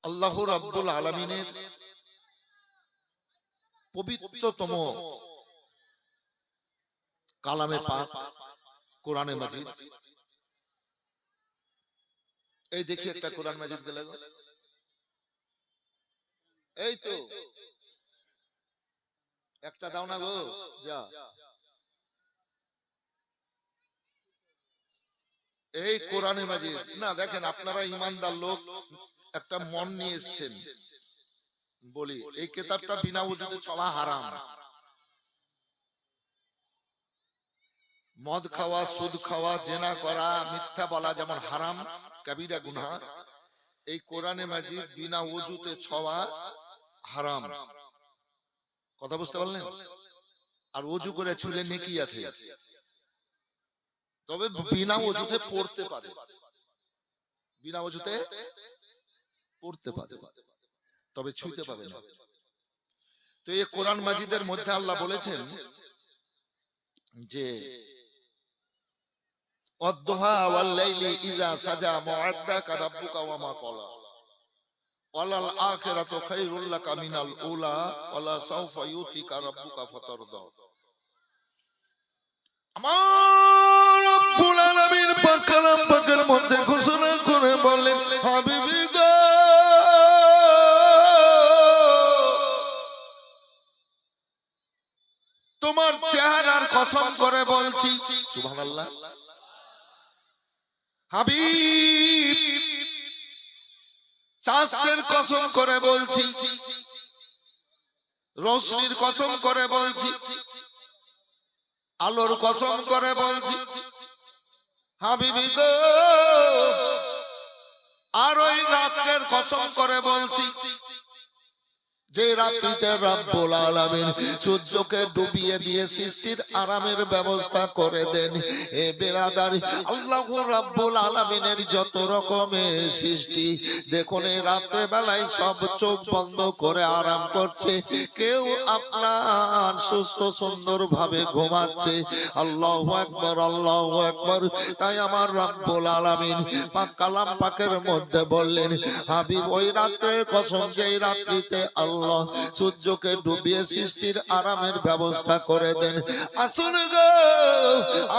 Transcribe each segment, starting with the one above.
আল্লাহ রাব্বুল আলামিনের পবিত্রতম কালামে পাক কোরআনে মাজিদ। এই দেখি একটা কোরআন মাজিদ গেল, এই তো একটা দাও না গো, যা। এই কোরআনে মাজিদ না, দেখেন আপনারা ইমানদার লোক, একটা মন নিয়ে এসছেন। বলি এই কিতাবটা বিনা ওযুতে ছোঁয়া হারাম। মদ খাওয়া, সুদ খাওয়া, জেনা করা, মিথ্যা বলা যেমন হারাম, কবিরা গুনাহ, এই কোরআনে মাজিদ বিনা ওযুতে ছোঁয়া হারাম। কথা বুঝতে পারলেন? আর ওযু করে ছুলে নেকি আছে, তবে বিনা ওযুতে পড়তে পারে, বিনা ওযুতে পড়তে পারে, তবে ছুঁতে পাবে না। তো এই কোরআন মাজিদের মধ্যে আল্লাহ বলেছেন যে অদ্দুহা ওয়াল লাইলি ইযা সাজা মুআদ্দাকা রাব্বুকা ওয়া মা ক্বালা ওয়ালাল আখিরাতু খায়রুল লাকা মিনাল উলা ওয়ালা সাওফা ইউতিকা রাব্বুকা ফাতারদা। আমার রব্বুল আলামিন পাক কালাম পাকের মধ্যে ঘোষণা করে বলেন, হাবিবি গো তোমার চেহারার কসম করে বলছি, সুবহানাল্লাহ, হাবিব চাঁদের কসম করে বলছি, রোশনির কসম করে বলছি, আলোর কসম করে বলছি, হাবিবি গো আর ওই রাতের কসম করে বলছি যে রাত্রিতে রব্বুল আলামিন সূর্যকে ডুবিয়ে দিয়ে সৃষ্টির আরামের ব্যবস্থা করে দেন। এ বেরাদার, আল্লাহ রব্বুল আলামিনের যত রকমের সৃষ্টি দেখুন, এই রাত্রে বেলায় সব চোখ বন্ধ করে আরাম করছে, কেউ আপনার সুস্থ সুন্দর ভাবে ঘুমাচ্ছে। আল্লাহু আকবার, আল্লাহু আকবার। তাই আমার রব্বুল আলামিন পাক কালাম পাকের মধ্যে বললেন, হাবিব ওই রাত্রের কসম যেই রাত্রিতে আল্লাহ সূর্যকে ডুবিয়ে সৃষ্টির আরামের ব্যবস্থা করে দেন। আসুন গো,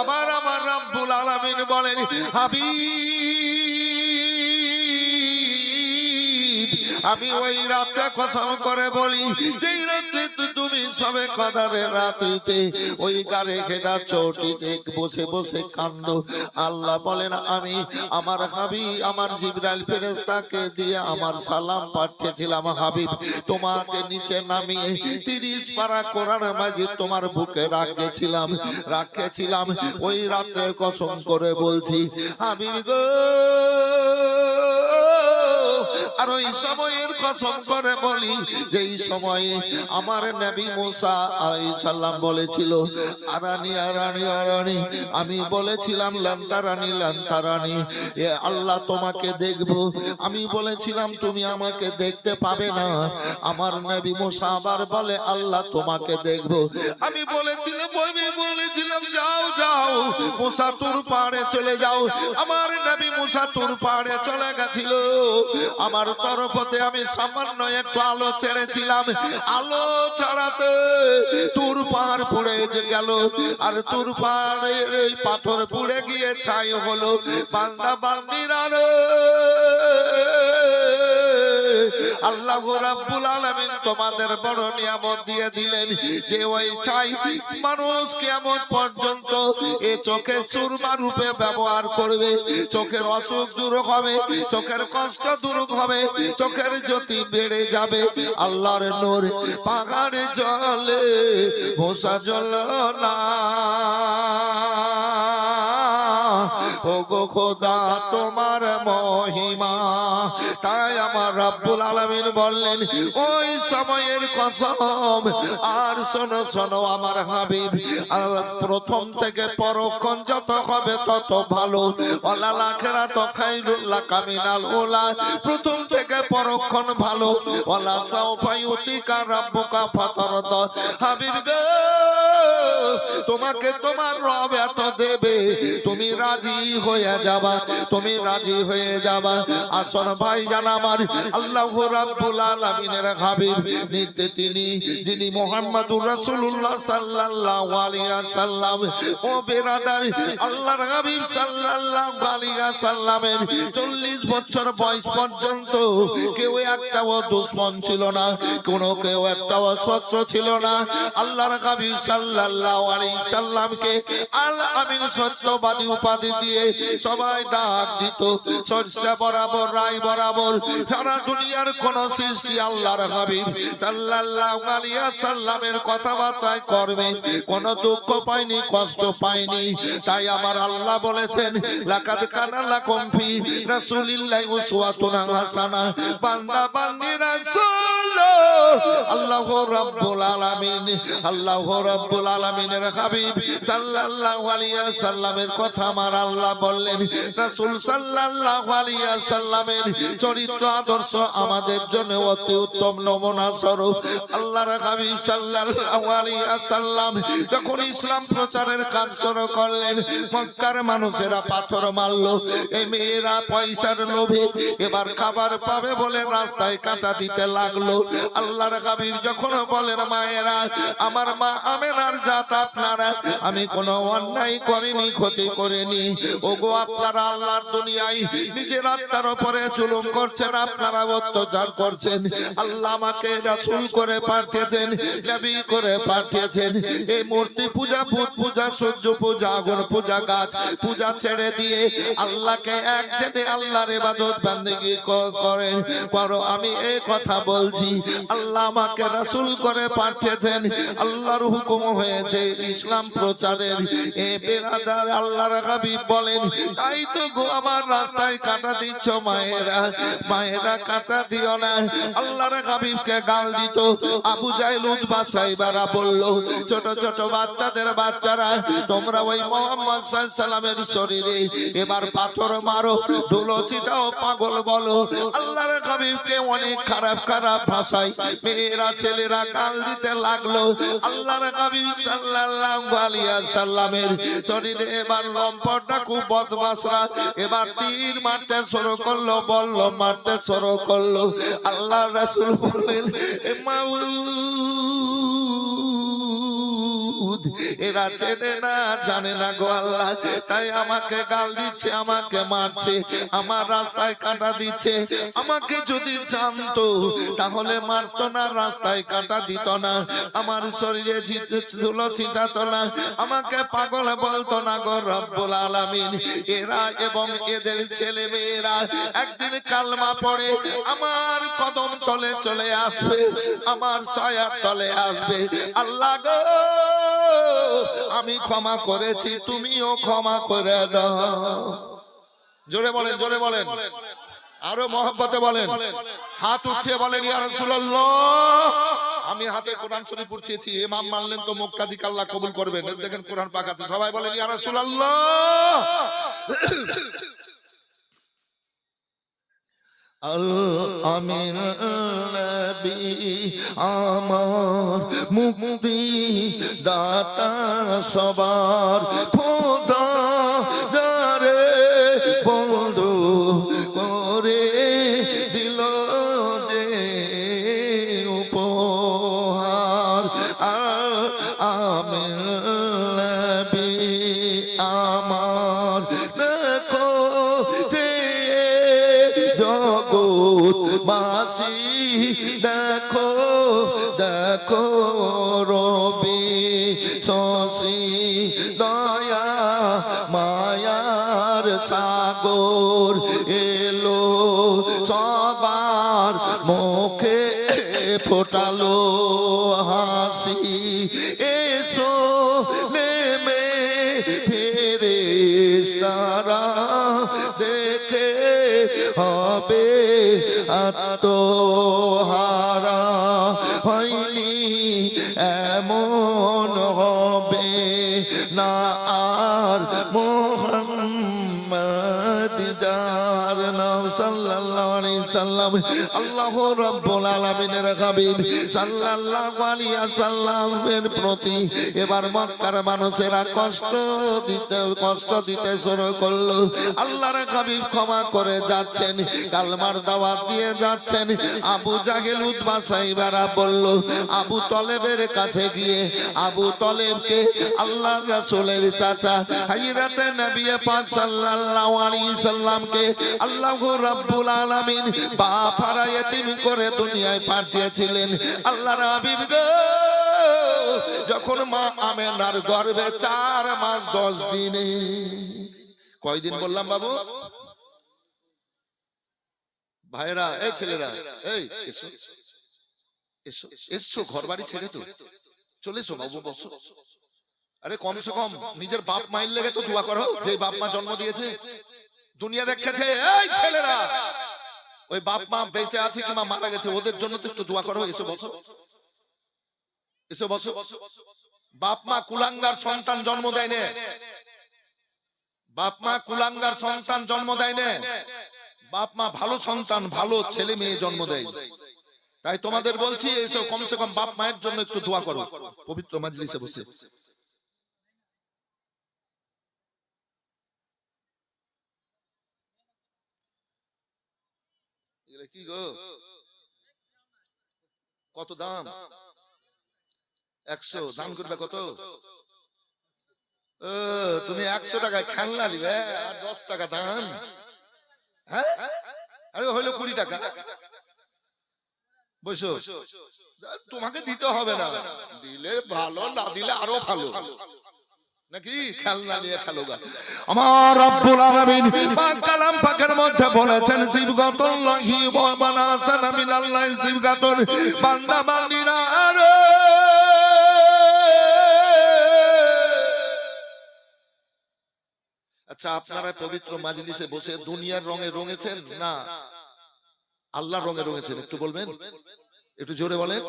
আবার আমার রব্বুল আলামিন বলেন, হাবিব আমি ওই রাতে কসম করে বলি যেই রাত্রিতে তুমি সবে কদরের রাত্রিতে ওই গারে ঘেরা চৌটিতে বসে বসে কান্দো। আল্লাহ বলেন, আমি আমার হাবিব আমার জিবরাইল ফেরেশতাকে দিয়ে আমার সালাম পাঠিয়েছিলাম, হাবিব তোমাকে নিচে নামিয়ে 30 পারা কোরআন মাজিদ তোমার বুকে রাখেছিলাম। ওই রাত্রে কসম করে বলছি, হাবিব গো আর ওই সময়ের কসম করে বলি যেই সময়ে আমার নবী মুসা আলাইহিস সালাম বলেছিল, আরানি আরানি আরানি, আমি বলেছিলাম লান্তারানি লান্তারানি, এ আল্লাহ তোমাকে দেখব। আমি বলেছিলাম তুমি আমাকে দেখতে পাবে না। আমার নবী মুসা আবার বলে, আল্লাহ তোমাকে দেখব। আমি বলেছিলাম যাও যাও মুসা তুর পাহাড়ে চলে যাও। আমার নবী মুসা তুর পাহাড়ে চলে গেছিল। আমার তরফতে আমি সামান্য একটু আলো ছেড়েছিলাম, আলো ছাড়াতে তুর পাহাড় পুড়ে গেল। আর তুর পাহাড়ের এই পাথর পুড়ে গিয়ে ছাই হলো। বান্দা বান্দিরা রে, আল্লাহ রাব্বুল আলামিন তোমাদের বড় নিয়ামত দিয়ে দিলেন যে ওই ছাই মানুষ কিয়ামত পর্যন্ত এই চোখে সুরমা রূপে ব্যবহার করবে। চোখের অসুখ দূর হবে, চোখের কষ্ট দূর হবে, চোখের জ্যোতি বেড়ে যাবে। আল্লাহর নূর পাহাড়ে জলে ভোসা জল না, ও গো খোদা তোমার মহিমা। তাই আমার রব্বুল আলামিন বললেন ওই সময়ের কসম। আর শোনো শোনো আমার হাবিব, প্রথম থেকে পরক্ষণ যত হবে তত ভালো। ওয়ালাল আখিরাতু খায়রুল লাকা মিনাল উলা, প্রথম থেকে পরক্ষণ ভালো। ওয়ালা সাওফা ইউতিকা রাব্বুকা ফাতারদা, হাবিব গো তোমাকে তোমার রব এত দেবে, তুমি রাজি হয়ে যাবা, তুমি রাজি হয়ে যাবা। আসল ভাই জান আমার, আল্লাহ রাব্বুল আলামিনের হাবিব নিতে তিনি যিনি মুহাম্মদুর রাসূলুল্লাহ সাল্লাল্লাহু আলাইহি ওয়াসাল্লাম, ও বেরাদার, আল্লাহর হাবিব সাল্লাল্লাহু আলাইহি ওয়াসাল্লামের 40 বছর বয়স পর্যন্ত কেউ একটাও দুশমন ছিল না, কোনো কেউ একটাও শত্রু ছিল না। আল্লাহর হাবিব সাল্লাল্লাহু আলাইহি সাল্লামকে আল আমিন সত্যবাদী উপাধি দিয়ে সবাই ডাক দিত। সরষা বরাবর, রায় বরাবর, সারা দুনিয়ার কোন সৃষ্টি আল্লাহর হাবিব সাল্লাল্লাহু আলাইহি সাল্লামের কথাবার্তায় করবে, কোন দুঃখ পায়নি, কষ্ট পায়নি। তাই আমার আল্লাহ বলেছেন, লাকাদ কানা লাকুম ফি রাসূলিল্লাহি উসওয়াতুন হাসানাহ। বান্দা বান্দি রাসূল আল্লাহু রাব্বুল আলামিন, আল্লাহু রাব্বুল আলামিনের হাবিব সাল্লাল্লাহু আলাইহি সাল্লামের কথা আমার আল্লাহ বললেন। রাসূল সাল্লাল্লাহু আলাইহি সাল্লামের চরিত্র আদর্শ আমাদের জন্য অতি উত্তম নমুনা স্বরূপ। আল্লাহর হাবিব সাল্লাল্লাহু আলাইহি সাল্লাম যখন ইসলাম প্রচারের কাজ শুরু করলেন, মক্কার মানুষেরা পাথর মারলো। এই মেয়েরা পয়সার লোভে এবার খাবার পাবে বলে রাস্তায় কাঁটা দিতে লাগলো। আল্লাহর হাবিব যখন বলেন, মায়েরা, আমার মা আমেনার জাত আপনারা, আমি কোনো অন্যায় করিনি, ক্ষতি করিনি। ওগো, আপনারা আল্লাহর দুনিয়ায় নিজের আত্মার উপরে জুলুম করছেন, আপনারা অত্যাচার করছেন। আল্লাহ আমাকে রাসূল করে পাঠিয়েছেন, নবী করে পাঠিয়েছেন। এই মূর্তি পূজা, ভূত পূজা, সূর্য পূজা, আগুন পূজা, গাছ পূজা ছেড়ে দিয়ে আল্লাহকে এক জেনে আল্লাহর ইবাদত বান্দেগি করেন করো। আমি এই কথা বলছি, আল্লাহ আমাকে রাসূল করে পাঠিয়েছেন, আল্লাহর হুকুম হয়েছে ইসলাম প্রচারের। এ বেরাদার, আল্লাহর হাবিব বলেন, তাই তো গো আমার রাস্তায় কাঁটা দিচ্ছ মায়েরা, মায়েরা কাঁটা দিও না। আল্লাহর হাবিবকে গাল দিত আবু জাহেল, উতবা, সাইবারা বলল, ছোট ছোট বাচ্চাদের বাচ্চারা, তোমরা ওই মুহাম্মদ সাল্লাল্লাহু আলাইহি সাল্লামের শরীরে এবার পাথর মারো, ধুলো ছিটাও, পাগল বলো। আল্লাহর হাবিবকে অনেক খারাপ খারাপ ভাষায় মেয়েরা ছেলেরা গাল দিতে লাগলো। আল্লাহর হাবিব সাল্লাল্লাহু আলাইহি সাল্লামের শরীরে এবার লম্পটটা খুব বদমাশরা এবার তীর মারতে শুরু করলো, বলল মারতে শুরু করলো। আল্লাহ রাসূল বলেন, এরা চেনে না, জানে না গো আল্লাহ, তাই আমাকে গাল দিচ্ছে, আমাকে মারছে, আমার রাস্তায় কাঁটা দিচ্ছে। আমাকে যদি জানতো তাহলে মারতো না, রাস্তায় কাঁটা দিত না, আমার শরীরে ধুলো ছিটাতো না, আমাকে পাগল বলতো না গো রব্বুল আলামিন। এরা এবং এদের ছেলে মেয়েরা একদিন কালমা পড়ে আমার কদম তলে চলে আসবে, আমার ছায়ার তলে আসবে। আল্লাহ গো, আমি ক্ষমা করেছি, তুমিও ক্ষমা করে দাও। জোরে বলেন, জোরে বলেন, আরো মহব্বতে বলেন, হাত উঠিয়ে বলেন, ইয়া রাসূলুল্লাহ। আমি হাতে কোরআন শরীফ উঠিয়েছি, ইমাম মানলেন তো মুক্তাদিক আল্লাহ কবুল করবেন। দেখেন কোরআন পাকাতে, সবাই বলেন, ইয়া রাসূলুল্লাহ। আল আমিন নবী আমার মুক্তি দাতা সবার খোদা যারে বন্ধু করে দিল যে উপহার। আল আমিন নবী আমার দেখো যে জগৎবাসী, দেখো দেখো রবি শশী দয়া মায়ার সাগর এলো, সবার মুখে ফোটালো হাসি। এসো নেমে ফেরেশতারা দেখে হবে আত্মহারা, হয়নি এমন হবে না আর মুহাম্মদ যার নাম সাল্লাল্লাহু আলাইহি সাল্লাম আল্লাহ রাব্বুল আলামিনের হাবিব সাল্লাল্লাহু আলাইহি ওয়াসাল্লামের প্রতি এবার মক্কার মানুষেরা কষ্ট দিতে শুরু করলো। আল্লাহর হাবিব ক্ষমা করে যাচ্ছেন, কালমার দাওয়াত দিয়ে যাচ্ছেন। আবু জাহেল উতবা সাইবারা বলল, আবু তলেবের কাছে গিয়ে আবু তলেবকে আল্লাহর রাসূলের চাচা হযরত নবী পাক সাল্লাল্লাহু আলাইহি সাল্লামকে আল্লাহ রাব্বুল আলামিন বাপ হারা এতিম করে দুনিয়ায় পাঠিয়েছিলেন। আল্লাহর হাবিব গো, যখন মা আমেনার গর্ভে 4 মাস 10 দিনে, কয়দিন বললাম বাবু? ভাইরা, এই ছেলেরা, এই এসো এসো এসো, ঘর বাড়ি ছেড়ে তো চলে এসো বাবু, বসো। আরে কমসে কম নিজের বাপ মায়ের লেগে তো দোয়া করো, যে বাপ মা জন্ম দিয়েছে, দুনিয়া দেখেছে। এই ছেলেরা, ওই বাপ মা বেঁচে আছে কিংবা মারা গেছে, ওদের জন্য তো একটু দোয়া করো। এসো বসো, এসো বসো। বাপ মা কুলাঙ্গার সন্তান জন্ম দেয় না, বাপ মা কুলাঙ্গার সন্তান জন্ম দেয় না, বাপ মা ভালো সন্তান, ভালো ছেলে মেয়ে জন্ম দেয়। তাই তোমাদের বলছি, এসো কমসে কম বাপ মায়ের জন্য একটু দোয়া করো পবিত্র মাজলিসে বসে। কি গো, কত দাম? 100 দান করবে কত? তুমি 100 টাকায় খেলনা নিবে আর 10 টাকা দান? হ্যাঁ, আরে হইলো 20 টাকা। বসো, তোমাকে দিতে হবে না, দিলে ভালো, না দিলে আরো ভালো, নাকি খেলনা নিয়ে খেলোগা। আমার রব্বুল আলামিন পাক কালাম পাকের মধ্যে বলেছেন, সিবগাতুল্লাহি ওয়া মানাসানা মিনাল্লাহি সিবগাতুল, বান্দা বান্দিরা আরে আচ্ছা, আপনারা পবিত্র মাজলিসে বসে দুনিয়ার রঙে রঙেছেন না আল্লাহর রঙে রঙেছেন? একটু বলবেন, একটু জোরে বলেন।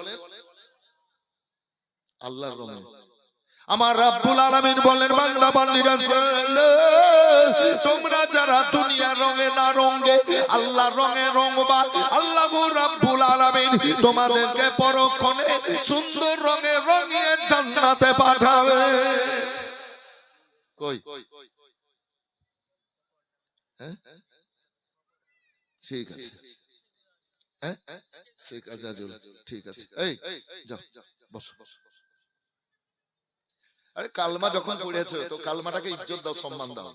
আল্লাহর রঙে। আমার রব্বুল আলামিন বলেন, বান্দা বান্দীরা তোমরা যারা দুনিয়ার রঙে না রঙে আল্লাহর রঙে রঙবা, আল্লাহ রব্বুল আলামিন তোমাদেরকে পরক্ষণে সুন্দর রঙে রঙিয়ে জান্নাতে পাঠাবে। কই? ঠিক আছে, শেখ আজাজুল, ঠিক আছে, এই যাও বসো। আরে কালমা যখন পড়েছো তো কালমাটাকে ইজ্জত দাও, সম্মান দাও।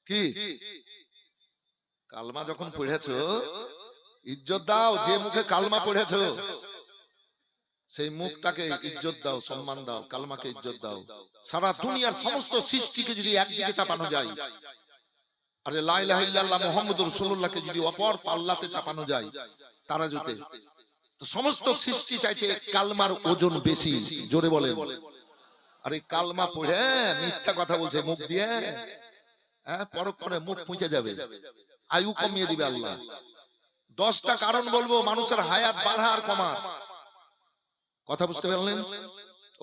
কি কালমা যখন পড়েছো ইজ্জত দাও, যে মুখে কালমা পড়েছো সেই মুখটাকে ইজ্জত দাও, সম্মান দাও, কালমাকে ইজ্জত দাও। সারা দুনিয়ার সমস্ত সৃষ্টিকে যদি একদিকে চাপানো যায়, আরে লা ইলাহা ইল্লাল্লাহ মুহাম্মাদুর রাসূলুল্লাহকে যদি অপর পাল্লাতে চাপানো যায় তারা যদি, তো সমস্ত সৃষ্টি চাইতে কালমার ওজন বেশি। জোরে বলেন। আরে কালমা পড়ে মিথ্যা কথা বলছে মুখ দিয়ে, হ্যাঁ, পরক্ষণে মুখ পুঁছে যাবে, আয়ু কমিয়ে দিবে আল্লাহ। 10টা কারণ বলবো মানুষের হায়াত বাড়া আর কমা। কথা বুঝতে পারলেন?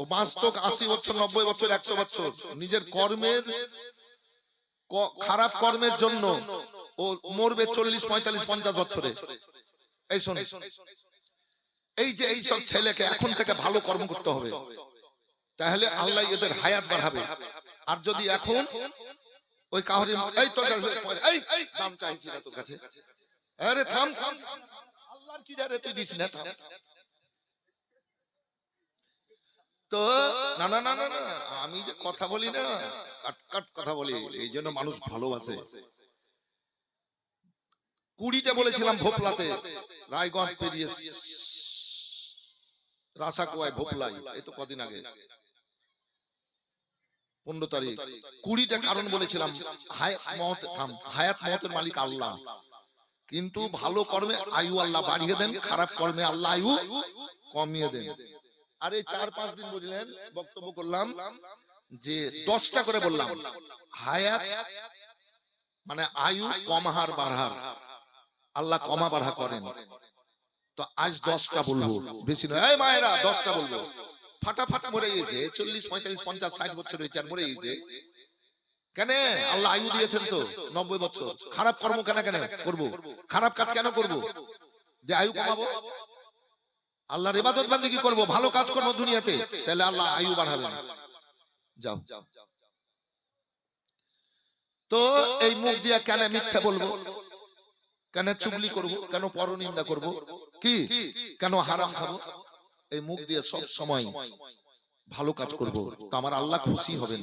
ও বাস্তব 80 বছর, 90 বছর, 100 বছর নিজের কর্মের, খারাপ কর্মের জন্য ও মরবে 40, 45, 50 বছরে। এই শোন, এই যে এই সব ছেলেকে এখন থেকে ভালো কর্ম করতে হবে, তাহলে আল্লাহ এদের হায়াত বাড়াবে। আর যদি এখন ওই কাহরি, এই তোর কাছে এই দাম চাইছি না তোর কাছে, আরে থাম থাম, আল্লাহর কি রে তুই দিস না, থাম। তো না না না না, আমি যে কথা বলি না, কাট কাট কথা বলি, এই জন্য মানুষ ভালোবাসে। 20টা বলেছিলাম ভোপলাতে, রায়গঞ্জ পেরিয়ে রাসাকুয়ায় ভোপলাই, এই তো কদিন আগে 15 তারিখ। 20টা কারণ বলেছিলাম। হায়াত মওতের মালিক আল্লাহ, কিন্তু ভালো কর্মে আয়ু আল্লাহ বাড়িয়ে দেন, খারাপ কর্মে আল্লাহ আয়ু কমিয়ে দেন। আর এই 4-5 দিন বুঝলেন বক্তব্য করলাম যে 10টা করে বললাম, হায়াত মানে আয়ু কমাহার বাড়ার, আল্লাহ কমা বাড়া করেন। তো আজ 10টা বলবো, বেশি নয়। এই মায়েরা 10টা বলবো। ফাটাফাটা মরে গেছে 40, 45, 50, 60 বছর হয়েছে আর মরে গেছে। কেন? আল্লাহ আয়ু দিয়েছেন তো 90 বছর। খারাপ কর্ম কেন কেন করব? খারাপ কাজ কেন করব যে আয়ু কমাবো? আল্লাহর ইবাদত বান্দেগি করব, ভালো কাজ করব দুনিয়াতে, তাহলে আল্লাহ আয়ু বাড়াবেন। যাও। তো এই মুখ দিয়ে কেন মিথ্যা বলবো, কেন চুগলি করব, কেন পরনিন্দা করব, কি কেন হারাম খাবো? এই মুখ দিয়ে সব সময় ভালো কাজ করব, তো আমার আল্লাহ খুশি হবেন।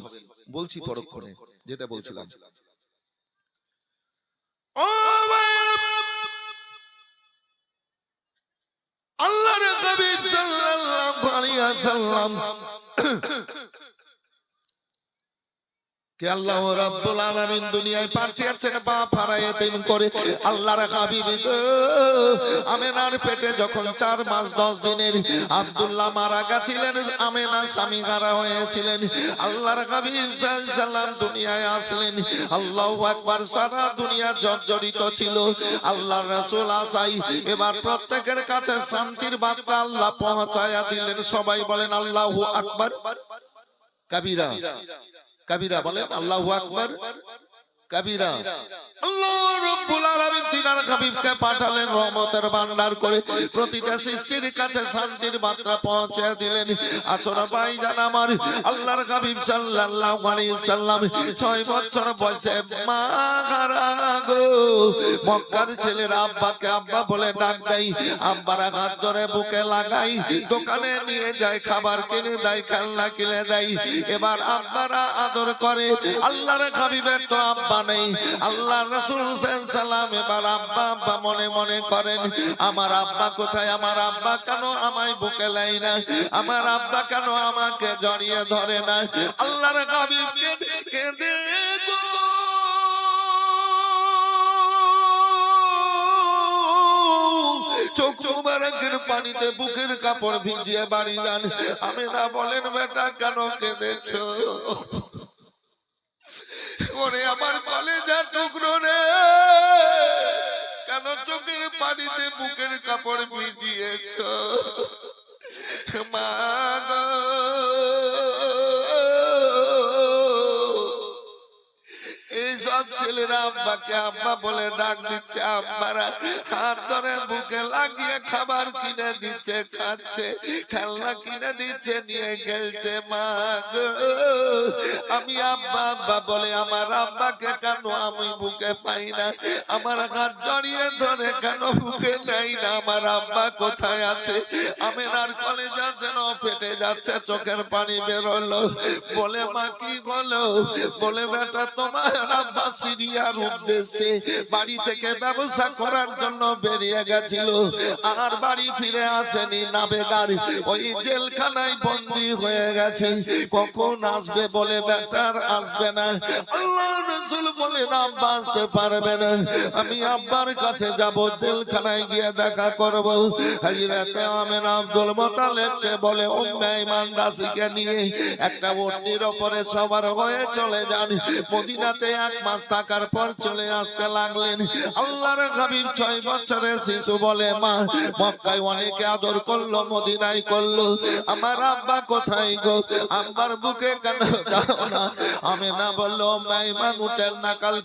বলছি পরক্ষণে যেটা বলছিলাম, আল্লাহর হাবিব সাল্লাল্লাহু আলাইহি ওয়াসাল্লাম কে আল্লাহ রাব্বুল আলামিন দুনিয়ায় পাঠিয়েছেন বাপ হারায় এতিম করে। আল্লাহর হাবিব গো, আমেনার পেটে যখন 4 মাস 10 দিনের আব্দুল্লাহ মারা গেছিলেন, আমেনা স্বামী হারা হয়েছিলেন, আল্লাহর হাবিব সাল্লাল্লাহু আলাইহি ওয়াসাল্লাম দুনিয়ায় আসলেন। আল্লাহু আকবার। সারা দুনিয়া জর্জরিত ছিল, আল্লাহর রাসূল আসাই এবার প্রত্যেকের কাছে শান্তির বার্তা আল্লাহ পৌঁছায়া দিলেন। সবাই বলেন আল্লাহু আকবার কাবীরা। কাবীরা বলেন আল্লাহু আকবার কাবীরা। আল্লাহ রাব্বুল আলামিন তিনার হাবিবকে পাঠালেন রহমতের ভান্ডার করে, প্রতিটা সৃষ্টির কাছে শান্তির বার্তা পৌঁছে দিলেন। আসর ভাইজান আমার, আল্লাহর হাবিব সাল্লাল্লাহু আলাইহি সাল্লাম 6 বছর বয়সে মা হারা গো। মক্কার ছেলেরা আব্বাকে আব্বা বলে ডাক দেয়, আব্বারা হাত ধরে বুকে লাগাই, দোকানে নিয়ে যায়, খাবার কিনে দেয়, খেলনা কিনে দেয়। এবার আব্বারা আদর করে। আল্লাহর হাবিবের তো আব্বা নেই, আল্লাহ রাসূল সাল্লাম এবার আব্বা আব্বা মনে মনে করেন, আমার আব্বা কোথায়, আমার আব্বা কেন আমায় বুকে লাই না, আমার আব্বা কেন আমাকে জড়িয়ে ধরে না। আল্লাহর হাবিব কেঁদে গো চোখ মুবারকের পানিতে বুকের কাপড় ভিজিয়ে বাড়ি যান। আমেনা বলেন বেটা কেন কেঁদেছো? ওরে আমার কলেজা টুকরো রে, কেন চোখের পানিতে বুকের কাপড় ভিজিয়েছ? মা গো, এইসব ছেলেরা আব্বাকে আব্বা বলে ডাক দিচ্ছে, আব্বারা হাত ধরে বুকে লাগিয়ে খাবার কিনে দিচ্ছে, খাচ্ছে, খেলনা কিনে দিচ্ছে, নিয়ে খেলছে। মা গো, আমি আব্বা আব্বা বলে আমার আব্বাকে কেন আমি বুকে পাই না, আমার হাত জড়িয়ে ধরে কেন বুকে নেই না, আমার আব্বা কোথায় আছে? আমেনার কলেজা যেন ফেটে যাচ্ছে, চোখের পানি বেরোলো। বলে মা কি হলো? বলে বেটা তোমার আব্বা সিরিয়ার উদ্দেশ্যে বাড়ি থেকে ব্যবসা করার জন্য বেরিয়ে গেছিল, আর বাড়ি ফিরে আসেনি, নাবেগার ওই জেলখানায় বন্দী হয়ে গেছে। কখন আসবে? বলে বেটার আসবে না। আল্লাহ রাসূল বলেন আব্বা আসতে পারবে না, আমি আব্বার কাছে যাব, জেলখানায় গিয়ে দেখা করব। হযরত আমেনা আব্দুল মুত্তালিবকে বলে উম্মে ঈমান দাসীকে নিয়ে একটা ওটনির উপরে সবার হয়ে চলে যান। মদিনাতে 1 মাস থাকার পর চলে আসতে লাগলেন। আল্লাহর হাবিব 6 বছরের শিশু বলে মা মক্কায় অনেকে আদর করলো, মদিনায় করলো, আমার আব্বা কোথায় গো? আব্বার বুকে কেন যাও না? আমেনা বলল মেহমান উটের নাকাল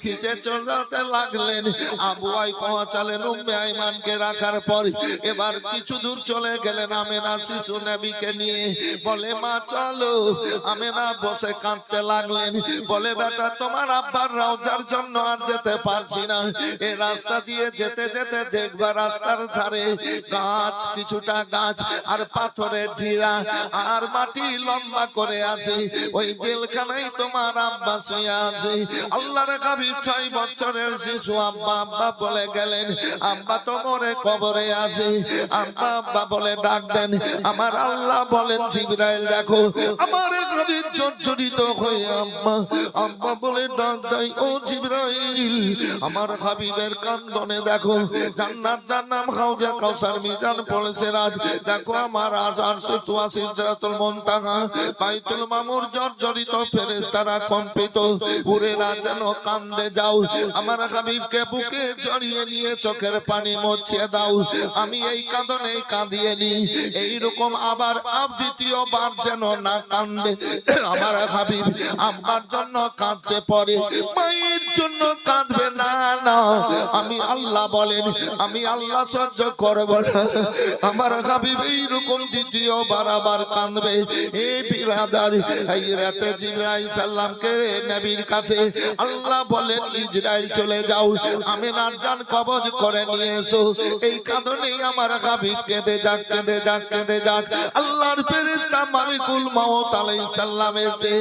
খিচে চলতে লাগলেন। আবুয়াই পৌঁছালেন উম্মে আইমানকে রাখার পর। এবার কিছু দূর চলে গেলেন আমেনা শিশু নবীকে নিয়ে। বলে মা চলো। আমেনা বসে কাঁদতে লাগলেন। বলে বেটা তোমার আব্বার রওজার জন্য আর যেতে পারছি না, এই রাস্তা দিয়ে যেতে যেতে দেখবা রাস্তার ধারে গাছ, কিছুটা গাছ আর পাথরের ঢিরা আর মাটি লম্বা করে আছে, ওই জেলখানায় তোমার আব্বা শুয়ে আছে। আল্লাহর হাবিব 6 বছরের শিশু আব্বা আব্বা বলে গেলেন। আব্বা তো মরে কবরে আছে। আব্বা আব্বা বলে ডাক দেন। আমার আল্লাহ বলেন জিবরাইল দেখো। আমার হাবিব জর্জরিত হয়ে আম্মা আব্বা বলে ডাক দেয়, ও জিবরাইল আমার হাবিবের কান্দনে দেখো জান্নাত জান্নাত নাম হাউজে কাউসার মিজান পড়েছে রাত দেখো আমার আজান সে তুয়া সিদরাতুল মুনতাহা বাইতুল মামুর জর্জরিত ফেরেশতারা কম্পিত উড়ে না যেন কান্দে যাও আমার হাবিবকে বুকে জড়িয়ে নিয়ে চোখের পানি মুছিয়ে দাও আমি এই কাঁদনে কাঁদিয়ে নি এইরকম আবার দ্বিতীয়বার যেন না কান্দে আমার হাবিব আব্বার জন্য কাঁদছে পরে মায়ের জন্য কাঁদবে না না আমি আল্লাহ বলেন আমি আল্লাহ সহ্য করব না আমার হাবিব এইরকম দ্বিতীয়বার আবার কাঁদবে এই বিরাদার এই রাতে জিবরাইল সাল্লামকে নবীর কাছে আল্লাহ বলেন ইসরাইল চলে যাও আমিনার জান কবজ করে নিয়ে এসো এই কাঁদনে আমার হাবিব কেঁদে যাক কেঁদে যাক কেঁদে যাক আল্লাহর ফেরেশতা মালিকুল মউত আলাইহিস সালাম এসে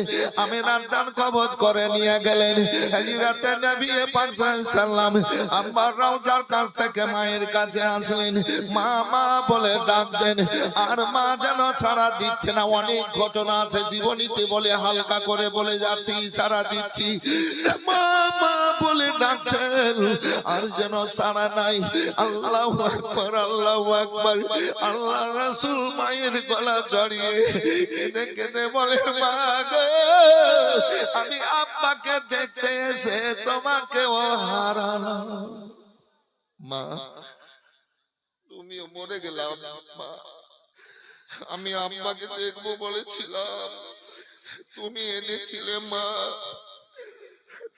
আমিনার জান কবজ করে নিয়ে গেলেন এই রাতে নবী পাক সাল্লাম আম্বার রওজার কাছ থেকে মায়ের কাছে আসলেন মা মা বলে ডাক দেন আর মা যেন সাড়া দিচ্ছে না অনেক ঘটনা আছে জীবনীতে বলে হালকা করে বলে যাচ্ছি সাড়া দিচ্ছি মা মা বলে ডাকছেন আর যেন সাড়া নাই আল্লাহু আকবার আল্লাহু আকবার আল্লাহ রাসূল মায়ের গলা জড়িয়ে কেঁদে কেঁদে বলে মা গো আমি আব্বাকে দেখতে এসে তোমাকেও হারালাম মা তুমিও মরে গেলাম মা আমি আব্বাকে দেখবো বলেছিলাম তুমি এনেছিলে মা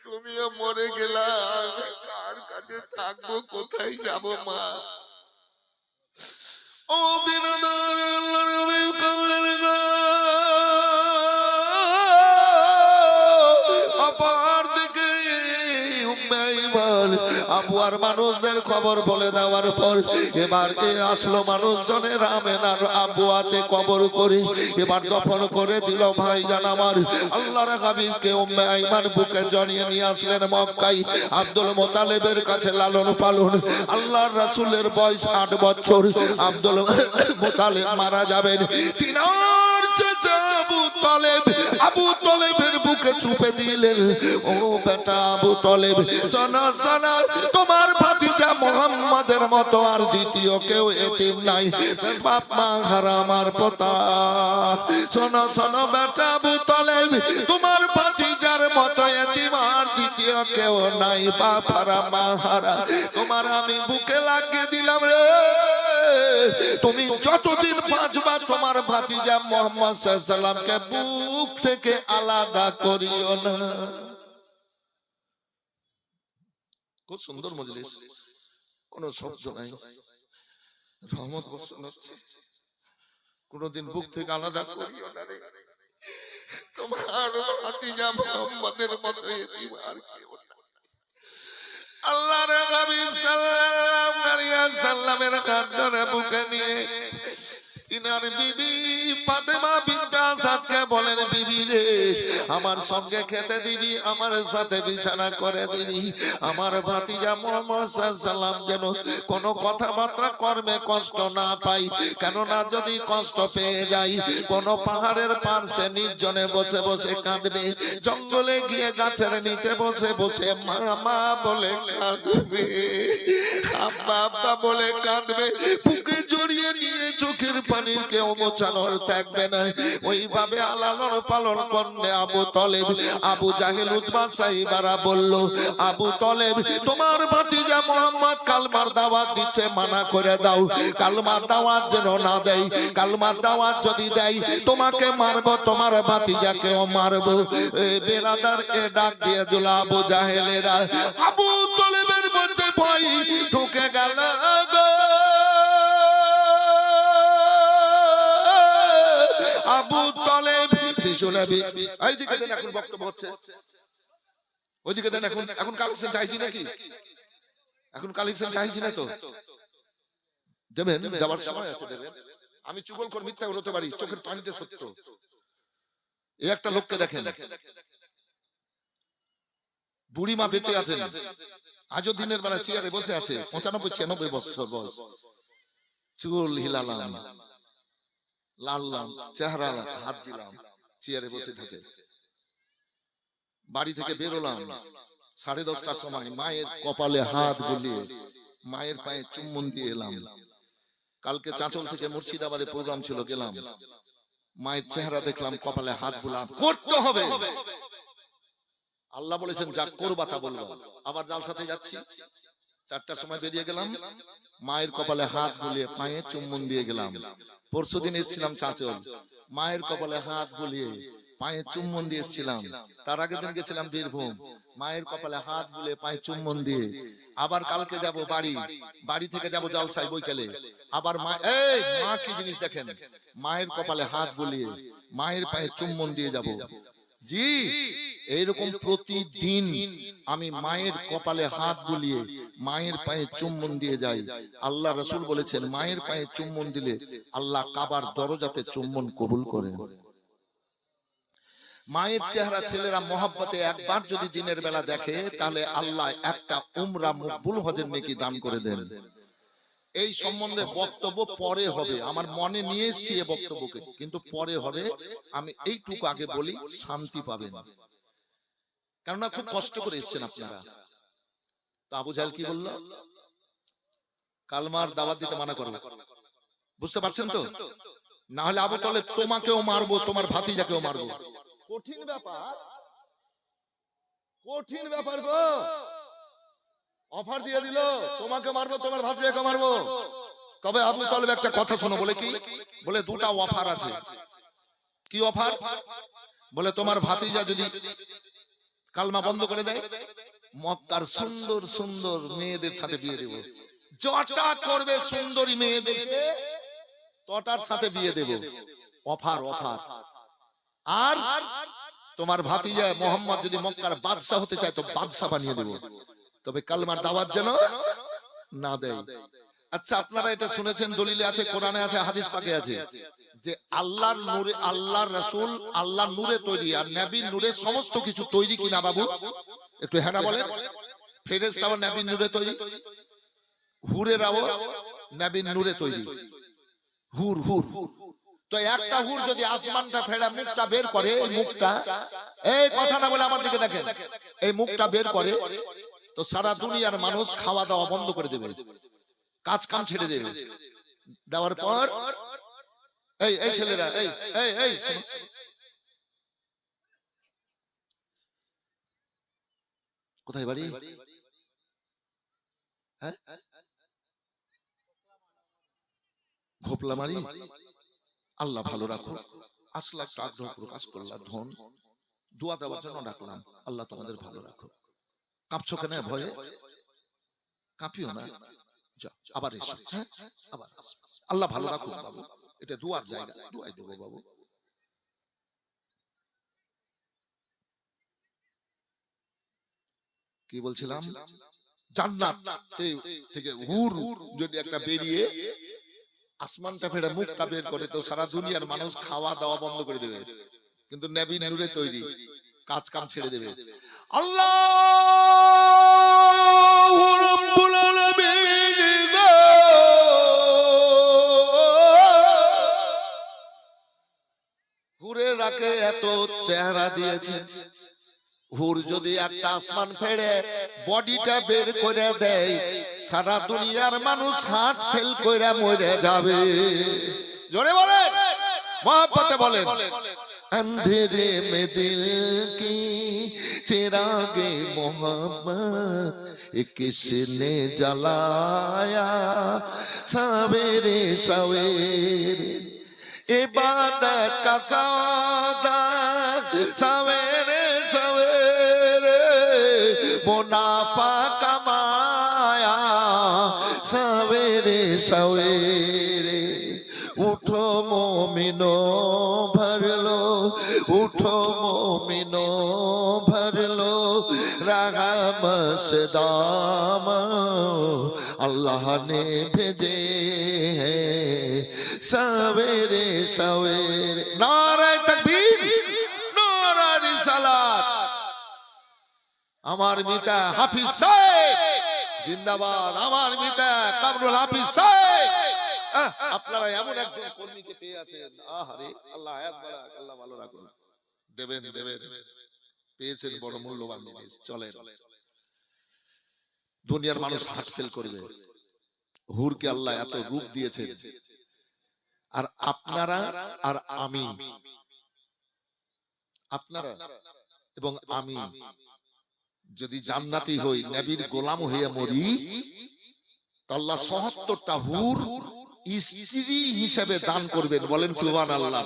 তুমিও মরে গেলাম কার কাছে থাকবো কোথায় যাব মা ও বিরাদার আল্লাহর হাবিব কামলের গো অপর দিকে উম্মে ঈমান আবু আর মানুষদের খবর বলে দেওয়ার পর এবার আসলো মানুষজনের আমেনার আবুয়াতে কবর করে এবার দফন করে দিল ভাইজান আমার আল্লাহর হাবিবকে উম্মে ঈমান বুকে জড়িয়ে নিয়ে আসলেন মক্কায় আব্দুল মুতালিবের কাছে লালন পালন আল্লাহর রাসূলের বয়স 8 বছর আব্দুল মুতালিব মারা যাবেন তিনার চাচা আবু তলেবের বুকে সুপে দিলেন ও বেটা আবু তলেব জানা জানা তোমার ভাতিজা মুহাম্মাদের মতো আর দ্বিতীয় কেউ এতিম নাই বাপ মা হারা আমার পোতা শোনো শোনো বেটা আবু তলেব তোমার ভাতিজার মতো এতিম আর দ্বিতীয় কেউ নাই বাপ হারা মা হারা তোমার আমি বুকে লাগিয়ে দিলাম রে তুমি যতদিন বাঁচবা তোমার ভাতিজা মুহাম্মদ সাল্লাল্লাহু আলাইহি সাল্লামকে বুক থেকে আলাদা করিও না খুব সুন্দর মজলিস কোনো শব্দ নাই রহমত বর্ষণ হচ্ছে কোনদিন বুক থেকে আলাদা করিও না রে তোমার ভাতিজা মুহাম্মদের মতো এতিম আর কেউ না আল্লাহর হাবিব সাল্লাল্লাহু আলাইহি ওয়াসাল্লামের কাঁধে বুকে নিয়ে তিনার বিবি ফাতেমা বিনতে আসাদকে বলেন বিবি রে আমার সঙ্গে খেতে দিবি আমার সাথে বিছানা করে দিবি আমার ভাতিজা মুহাম্মদ সাল্লাল্লাহু আলাইহি ওয়াসাল্লাম যেন কোনো কথাবার্তা কর্মে কষ্ট না পাই কেননা যদি কষ্ট পেয়ে যাই কোন পাহাড়ের পাশে নির্জনে বসে বসে কাঁদবে জঙ্গলে গিয়ে গাছের নিচে বসে বসে মা মা বলে কাঁদবে আব্বা আব্বা বলে কাঁদবে বুকে জড়িয়ে নিয়ে চোখের পানির কেউ মোছানোর থাকবে না ওইভাবে লালন পালন করলে আবু তলেব আবু জাহেল উতবা সাহিবারা বলল আবু তলেব তোমার ভাতিজা মুহাম্মদ কালমার দাওয়াত দিচ্ছে মানা করে দাও কালমার দাওয়াত যেন না দেয় কালমার দাওয়াত যদি দেয় তোমাকে মারবো তোমার ভাতিজাকেও মারবো বেরাদার এ ডাক দিয়ে দিল আবু জাহেলেরা আবু তলেবের মধ্যে ভয় ঢুকে গেল গো আবু তলেব শিশু নবী এইদিকে দেন এখন বক্তব্য হচ্ছে ওইদিকে দেন এখন কালেকশন চাইছি নাকি এখন কালেকশন চাইছি না তো দেবেন দেওয়ার সময় আছে দেবেন আমি চুগল করে মিথ্যা বলতে পারি চোখের পানিতে সত্য এই একটা লোককে দেখেন বুড়ি মা বেঁচে আছেন আজও দিনের বেলা চেয়ারে বসে আছে 95-96 বছর বয়স চুল হিলালাম লাললাম চেহারা হাত দিলাম চেয়ারে বসে থাকে বাড়ি থেকে বেরোলাম 10:30টার সময় মায়ের কপালে হাত বুলিয়ে মায়ের পায়ে চুম্বন দিয়ে এলাম। কালকে চাঁচল থেকে মুর্শিদাবাদে প্রোগ্রাম ছিল, গেলাম, মায়ের চেহারা দেখলাম, কপালে হাত বুলাম, করতে হবে। আল্লাহ বলেছেন যা করবা তা বলবো। আবার জালসাতে যাচ্ছি, 4টার সময় বেরিয়ে গেলাম, মায়ের কপালে হাত বুলিয়ে পায়ে চুম্বন দিয়ে গেলাম। পরশুদিন এসেছিলাম চাঁচল, মায়ের কপালে হাত বুলিয়ে পায়ে চুম্বন দিয়ে এসেছিলাম। তার আগের দিন গেছিলাম বীরভূম, মায়ের কপালে হাত বুলিয়ে পায়ে চুম্বন দিয়ে। আবার কালকে যাব বাড়ি, বাড়ি থেকে যাব জলসায় বৈকালে। আবার মা, এই মা কি জিনিস দেখেন, মায়ের কপালে হাত বুলিয়ে মায়ের পায়ে চুম্বন দিয়ে যাব। জি, এইরকম প্রতিদিন আমি মায়ের কপালে হাত বুলিয়ে মায়ের পায়ে চুম্বন দিয়ে যাই। আল্লাহ রাসূল বলেছেন মায়ের পায়ে চুম্বন দিলে আল্লাহ কাবার দরজাতে চুম্বন কবুল করেন। মায়ের চেহারা ছেলেরা মহব্বতে একবার যদি দিনের বেলা দেখে, তাহলে আল্লাহ একটা উমরা মকবুল হজের নেকি দান করে দেন। এই সম্বন্ধে বক্তব্য পরে হবে, আমার মনে নিয়ে এসেছি এই বক্তব্যকে, কিন্তু পরে হবে। আমি এইটুকু আগে বলি, শান্তি পাবেন, কেননা খুব কষ্ট করে এসেছেন আপনারা। তো আবু জাহেল কি বলল? কালমার দাওয়াত দিতে মানা করবে, বুঝতে পারছেন তো? না হলে আবু তালেব তোমাকেও মারবো, তোমার ভাতিজাকেও মারবো। কঠিন ব্যাপার, কঠিন ব্যাপার গো। অফার দিয়ে দিল, তোমাকে মারবো, তোমার ভাতিজাকে মারবো। তবে আবু তালেব একটা কথা শোনো, বলে কি? বলে দুটা অফার আছে। কি অফার? বলে তোমার ভাতিজা যদি কালমা বন্ধ করে দেয়, মক্কার সুন্দর সুন্দর মেয়েদের সাথে বিয়ে দেব। যটা করবে সুন্দরী মেয়েদেরকে তটার সাথে বিয়ে দেব। Offer, offer. আর তোমার ভাতিজা মোহাম্মদ যদি মক্কার বাদশা হতে চায় তো বাদশা বানিয়ে দেব, তবে কালমার দাওয়াত যেন না দেয়। আচ্ছা, আপনারা এটা শুনেছেন, দলিলে আছে, কোরআনে আছে, হাদিস পাকে আছে, যে আল্লাহর নূরে, আল্লাহর রাসূল আল্লাহর নূরে তৈরি, আর নবীর নূরে সমস্ত কিছু তৈরি কিনা বাবু? একটু হ্যাঁ না বলেন। ফেরেশতাও নবীর নূরে তৈরি, হুরেরাও নবীর নূরে তৈরি। হুর হুর তো একটা হুর যদি আসমানটা ফেড়া মুখটা বের করে, এই মুখটা, এই কথা না বলে আমার দিকে দেখেন, এই মুখটা বের করে, তো সারা দুনিয়ার মানুষ খাওয়া দাওয়া বন্ধ করে দেবে, কাজ কাম ছেড়ে দেবে। দেওয়ার পর এই এই ছেলেরা, এই এই এই কোথায় বাড়ি? হ্যাঁ, ঘোপলামারি। আল্লাহ ভালো রাখো। আসলে একটা আগ্রহ প্রকাশ করলাম, ধন দোয়া দেওয়ার জন্য ডাকলাম। আল্লাহ তোমাদের ভালো রাখো। কাঁপছো কেন ভয়ে? কাঁপিও না, যাও আবার এসো। হ্যাঁ, আবার আল্লাহ ভালো রাখো বাবু, এটা দোয়ার জায়গা, দোয়াই দেবো বাবু। কি বলছিলাম? জান্নাত থেকে হুর যদি একটা বেরিয়ে আসমানটা ফেড়ে মুখটা বের করে, তো সারা দুনিয়ার মানুষ খাওয়া দাওয়া বন্ধ করে দেবে, কিন্তু নবী নূরে তৈরি, কাজ কাম ছেড়ে দেবে। আল্লাহু রাব্বুল আলামিন হুরে রাকে এত চেহারা দিয়েছে, হুর যদি একটা আসমান ফেড়ে বডিটা বের করে দেয়, সারা দুনিয়ার মানুষ হার্ট ফেল করে মরে যাবে। জোরে বলেন, মহব্বতে বলেন। अंधेरे में दिल की चिरागे मोहब्बत किसने जलाया, सवेरे सवेरे इबादत का सौदा, सवेरे सवेरे मुनाफा कमाया, सवेरे सवेरे उठो मोमिनो भर लो, उठो मोमिनो भर लो रहम से दाम, अल्लाह ने भेजे हैं सवेरे सवेरे। नारे तकबीर, नारा रिसालात। আমার মিতা হাফিজ সাহেব জিন্দাবাদ, আমার মিতা কামরুল হাফিজ সাহেব। আপনারা এমন একজন কর্মীকে পেয়ে আছেন, আহারে আল্লাহ হায়াত বাড়াক, আল্লাহ ভালো রাখুন। দেবেন দেবেন, পেয়েছেন বড় মূল্যবান জিনিস। চলেন, দুনিয়ার মানুষ হার্ট ফেল করবে, হুরকে আল্লাহ এত রূপ দিয়েছেন, আর আপনারা আর আমি, আপনারা এবং আমি যদি জান্নাতি হই, নবীর গোলাম হয়ে মরি, আল্লাহ ৭৭টা হুর স্ত্রী হিসেবে দান করবেন। বলেন সুবহানাল্লাহ।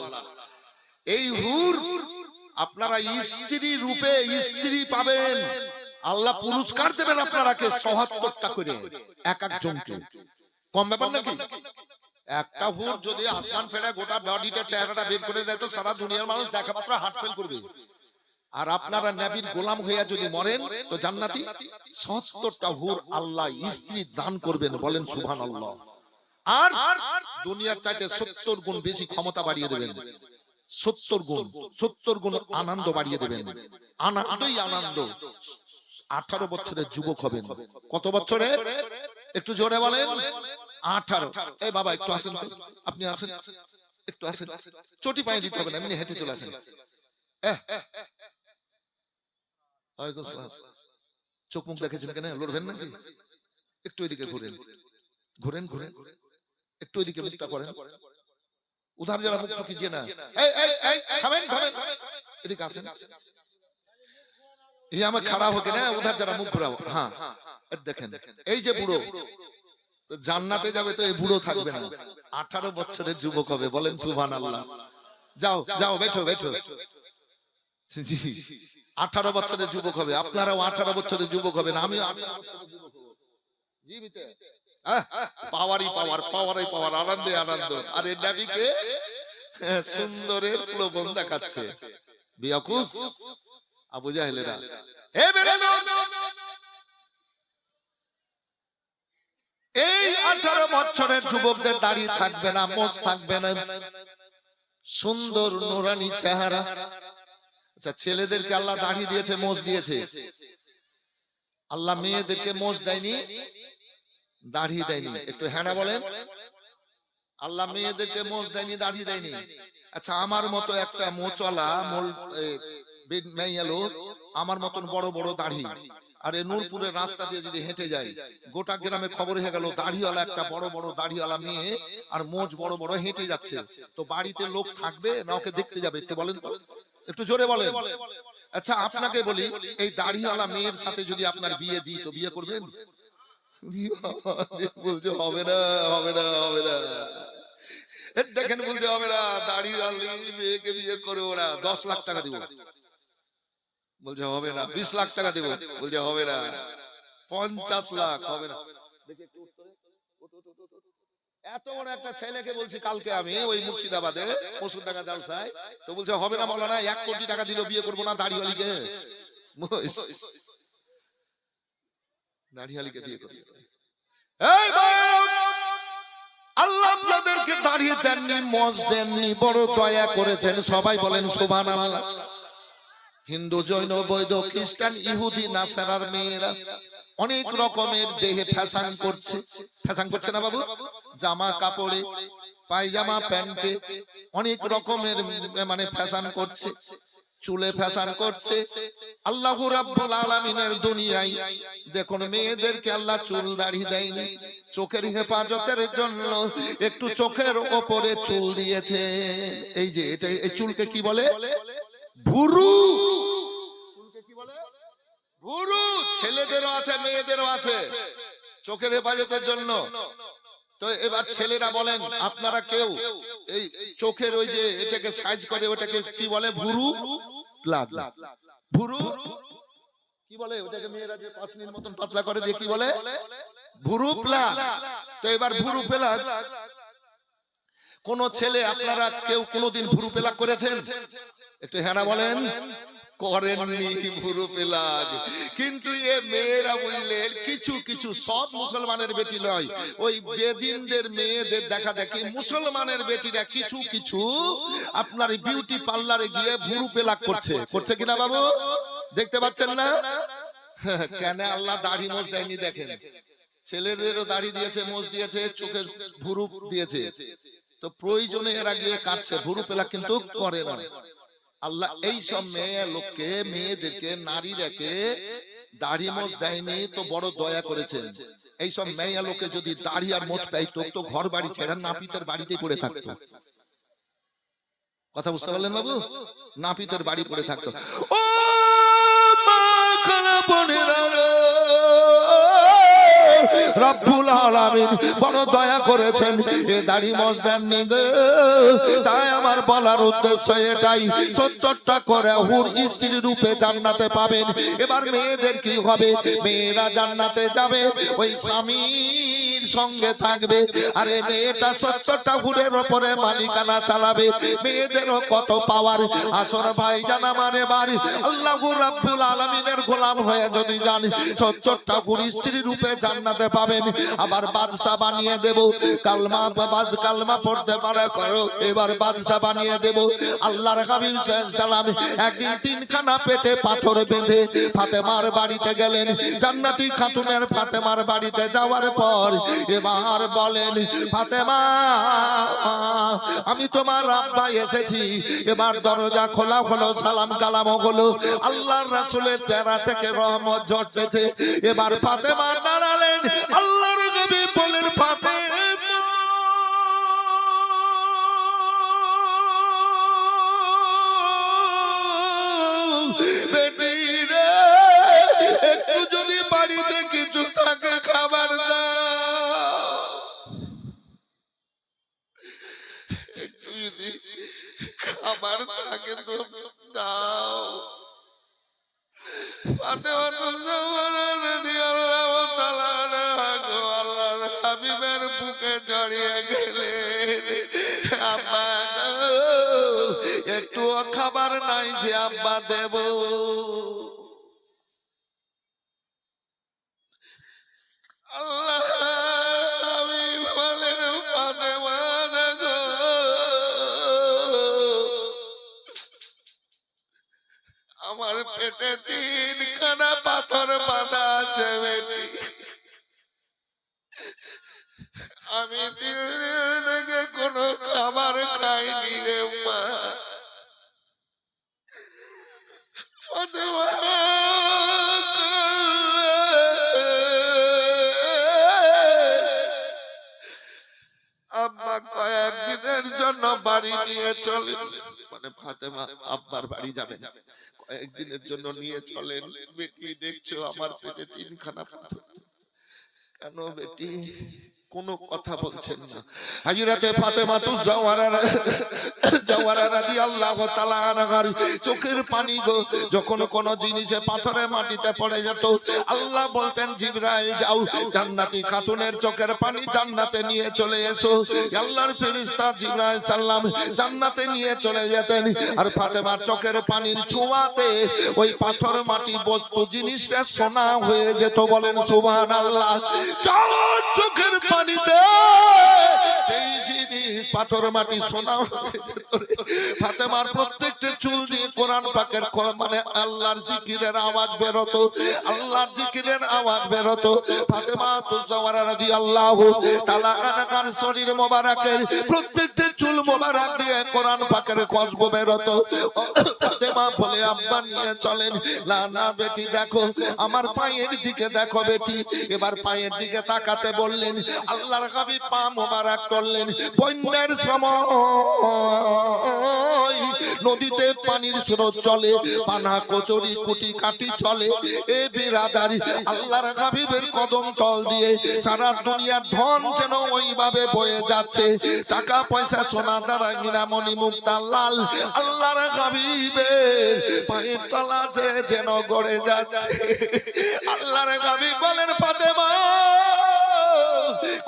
এই হুর আপনারা স্ত্রী রূপে স্ত্রী পাবেন, আল্লাহ পুরস্কার দেবেন আপনারাকে ৭৭টা করে এক একজনকে। কম ব্যাপার নাকি? একটা হুর যদি আসমান ফেলে গোটা বডিটা চেহারাটা বের করে দেয় তো সারা দুনিয়ার মানুষ দেখা মাত্র হার্ট ফেল করবে। আর আপনারা নবীর গোলাম হইয়া যদি মরেন তো জান্নাতি ৭০টা হুর আল্লাহ স্ত্রী দান করবেন। বলেন সুবহানাল্লাহ। আর দুনিয়ার চাইতে ৭০ গুণ বেশি ক্ষমতা বাড়িয়ে দেবেন, ৭০ গুণ আনন্দ বাড়িয়ে দেবেন। আনন্দই আনন্দ। 18 বছরের যুবক হবেন। কত বছরে? একটু জোরে বলেন। 18। এই বাবা একটু আসেন তো, আপনি আসেন, একটু আসেন। চটি পায়ে দিতে হবে না, এমনি হেঁটে চলে আসেন। চোখ মুখ দেখেছেন কেন? লড়বেন নাকি? একটু এদিকে ঘুরেন, ঘুরেন ঘুরেন, একটু এদিকে মুখটা করেন। উধার যারা মুখ ঠকিয়ে না, থামেন থামেন, এদিকে আসেন। ये हमें खड़ा होके ना उधर जरा मुख घुराओ। हाँ देखें, এই যে বুড়ো জান্নাতে যাবে তো এই বুড়ো থাকবে না, 18 বছরের যুবক হবে। বলেন সুবহানাল্লাহ। যাও যাও बैठो बैठो। জি 18 বছরের যুবক হবে। আপনারাও 18 বছরের যুবক হবেন, আমিও 18 বছরের যুবক হব। জীবিতে পাওয়ারই পাওয়ার, পাওয়ারই পাওয়ার, আনন্দে আনন্দ। আর এই নবীকে সুন্দরের প্রলোভন দেখাচ্ছে বেয়াকুফ আবু জাহেলেরা। হে বেরাদর, এই 18 বছরের যুবকদের দাড়ি থাকবে না, মোজ থাকবে না, সুন্দর নুরানি চেহারা। আচ্ছা, ছেলেদেরকে আল্লাহ দাড়ি দিয়েছে, মোজ দিয়েছে, আল্লাহ মেয়েদেরকে মোজ দেয়নি, দাড়ি দেয়নি। একটু হ্যাঁ না বলেন। আল্লাহ মেয়েদেরকে মোজ দেয়নি, দাড়ি দেয়নি। আচ্ছা, আমার মতো একটা মোচলা মেয়ে, আমার মতন বড় বড় দাড়ি, আর এই নূরপুরের রাস্তা দিয়ে যদি হেঁটে যায়, গোটা গ্রামে খবর হয়ে গেল দাড়িওয়ালা একটা বড় বড় দাড়িওয়ালা মেয়ে আর মোজ বড় বড় হেঁটে যাচ্ছে, তো বাড়িতে লোক থাকবে না ওকে দেখতে যাবে? একটু বলেন তো, একটু জোরে বলেন। আচ্ছা, আপনাকে বলি, এই দাড়িওয়ালা মেয়ের সাথে যদি আপনার বিয়ে দিই তো বিয়ে করবেন? বলছে হবে না, হবে না, হবে না। দেখেন বলছে হবে না, দাড়িওয়ালা মেয়েকে বিয়ে করবো না, 10 লাখ টাকা দিব। বলছে হবে না। 20 লাখ টাকা দেবো। বলছে হবে না। 50 লাখ। হবে না। এত বড় একটা ছেলেকে বলছি কালকে আমি ওই মুর্শিদাবাদে মসুরডাঙ্গা জালসায়, তো বলছে হবে না মাওলানা, 1 কোটি টাকা দিলেও বিয়ে করবো না দাড়িওয়ালিকে। দাড়িওয়ালিকে বিয়ে করবো। এই আল্লাহ আপনাদেরকে দাড়ি দেননি, মোজ দেননি, বড় দয়া করেছেন। সবাই বলেন সুবহানাল্লাহ। হিন্দু, জৈন, বৌদ্ধ, খ্রিস্টান, ইহুদি, নাসারার মেয়েরা অনেক রকমের দেহে ফ্যাশন করছে। ফ্যাশন করছে না বাবু? জামা কাপড়ে, পায়জামা, প্যান্টে অনেক রকমের মানে ফ্যাশন করছে, চুলে ফ্যাশন করছে। আল্লাহ রাব্বুল আলামিনের দুনিয়ায় দেখুন মেয়েদেরকে আল্লাহ চুল দাড়ি দেয়নি, চোখের হেফাজতের জন্য একটু চোখের ওপরে চুল দিয়েছে। এই যে এটা, এই চুলকে কি বলে? ভুরু। চুলকে কি বলে? ভুরু। ছেলেদেরও আছে, মেয়েদেরও আছে, চোখের হেফাজতের জন্য। তো এবার ছেলেরা বলেন, আপনারা কেউ এই চোখের ওই যে এটাকে সাইজ করে ওটাকে কি বলে? ভুরু প্লাগ। ভুরু কি বলে ওটাকে? মেয়েরা যে পাসনির মতন পাতলা করে দিয়ে কি বলে? ভুরু প্লাগ। তো এবার ভুরু প্লাগ, কোন ছেলে আপনারা কেউ কোনদিন ভুরু প্লাগ করেছেন? একটু হ্যাঁ না বলেন। করেননি ভুরু প্লাগ। কিন্তু এ মেয়েরা বুঝলেন কিছু কিছু, সব মুসলমানের বেটি নয়, ওই বেদিনদের মেয়েদের দেখা দেখি মুসলমানের বেটিরা কিছু কিছু আপনার বিউটি পার্লারে গিয়ে ভুরু প্লাগ করছে। করছে কিনা বাবু? দেখতে পাচ্ছেন না? কেন আল্লাহ দাড়ি মোজ দেয়নি? দেখেন, ছেলেদেরও দাড়ি দিয়েছে, মোজ দিয়েছে, চোখে ভুরু দিয়েছে, তো প্রয়োজনে এরা গিয়ে কাটছে, ভুরু প্লাগ কিন্তু করে না। আল্লাহ এই সব মেয়ে লোককে, মেয়েদেরকে, নারীরাকে দাড়ি মোজ দেয়নি, তো বড় দয়া করেছেন। এইসব মেয়া লোকে যদি দাড়ি আর মোচ পাইতো তো ঘর বাড়ি ছেড়ে নাপিতের বাড়িতেই পড়ে থাকতো। কথা বুঝতে পারলেন বাবু? নাপিতের বাড়ি পড়ে থাকতো। ও মা খালা বোনেরা রে, রব্বুল আলামিন বড় দয়া করেছেন, এ দাড়ি মোচ দেননি গো। তাই আমার বলার উদ্দেশ্য এটাই, ৭০টা করে হুর স্ত্রী রূপে জান্নাতে পাবেন। এবার মেয়েদের কি হবে? মেয়েরা জান্নাতে যাবে, ওই স্বামীর সঙ্গে থাকবে। আরে মেয়েটা ৭০টা হুরের উপরে মালিকানা চালাবে। মেয়েদেরও কত পাওয়ার। আসর ভাই জান আমার এবার আল্লাহ রাব্বুল আলামিনের গোলাম হয়ে যদি যান, ৭০টা হুর স্ত্রী রূপে জান্নাতে পাবেন। আবার বাদশা বানিয়ে দেব, কালমা পড়তে পারে করো, এবার বাদশা বানিয়ে দেব। আল্লাহর হাবিব সাল্লাল্লাহু আলাইহি ওয়াসাল্লাম একদিন 3খানা পেটে পাথর বেঁধে ফাতেমার বাড়িতে গেলেন। জান্নাতি খাতুনের ফাতেমার বাড়িতে যাওয়ার পর এবার বলেন, ফাতেমা আমি তোমার আব্বা এসেছি। এবার দরজা খোলা হলো, সালাম কালাম হলো, আল্লাহর রাসূলের চেহারা থেকে রহমত ঝরতেছে। এবার ফাতেমা দাঁড়ালেন, আল্লাহর নবী বলেন, ফাতেমা বেটি রে, একটু যদি বাড়িতে কিছু থাকে খাবার দাও, একটু যদি খাবার থাকে তো দাও। ফাতেমা তো রাদিয়াল্লাহু তাআলা আল্লাহর হাবিবের বুকে জড়িয়ে গেলেন, আব্বা একটু খাবার নাই যে আব্বা দেব। আল্লাহ হাবিব বলেন, ফাতেমা দেখো আমার পেটে 3খানা পাথর বাঁধা আছে বেটি, আমি 3 দিন থেকে কোনো খাবার খাইনি রে মা। আব্বা কয়েকদিনের জন্য বাড়ি নিয়ে চলেন, মানে ফাতেমা আব্বার বাড়ি যাবেন, কয়েকদিনের জন্য নিয়ে চলেন। বেটি দেখছো আমার পেটে 3খানা পাথর, কেন বেটি? কোনো কথা বলছেন না। হযরতে ফাতেমা তু জাওয়ারা রাদিয়াল্লাহু তাআলা আনহার চোখের পানি গো, যখন কোন জিনিসে পাথরে মাটিতে পড়ে যেত, আল্লাহ বলতেন জিবরাইল যাও জান্নাতি খাতুনের চোখের পানি জান্নাতে নিয়ে চলে এসো। আল্লাহর ফেরেশতা জিবরাইল সাল্লাম জান্নাতে নিয়ে চলে যেতেন, আর ফাতেমার চোখের পানির ছোঁয়াতে ওই পাথর মাটি বস্তু জিনিসটা সোনা হয়ে যেত। বলেন সুবহানাল্লাহ। চোখের পানিতে সেই জিনিস পাথর মাটি সোনা হয়ে যেত। ফাতেমার প্রত্যেকটা চুল দিয়ে কোরআন পাকের মানে আল্লাহর জিকিরের আওয়াজ বেরোতো, আল্লাহর জিকিরের আওয়াজ বেরোতো। ফাতেমা তুজাওয়ারা রাদিয়াল্লাহু তাআলা আনহার শরীর মোবারকের প্রত্যেকটা চুল মোবারক দিয়ে কোরআন পাকের খুশবু বেরোতো। ফাতেমা বলে, আব্বা নিয়ে চলেন। না না বেটি দেখো, আমার পায়ের দিকে দেখো বেটি। এবার পায়ের দিকে তাকাতে বললেন, আল্লাহর হাবিব পা মোবারক করলেন। বন্যার সময় নদীতে পানির স্রোত চলে, পানা কচুরি কুটি কাটি চলে। এ বিরাদারি আল্লাহর হাবিবের কদম তল দিয়ে সারা দুনিয়ার ধন যেন ওইভাবে বয়ে যাচ্ছে। টাকা পয়সা সোনা দানা হীরামণি মুক্তা লাল আল্লাহর হাবিবের পায়ের তলাতে যেন গড়ে যাচ্ছে। আল্লাহর হাবিব বলেন, ফাতেমা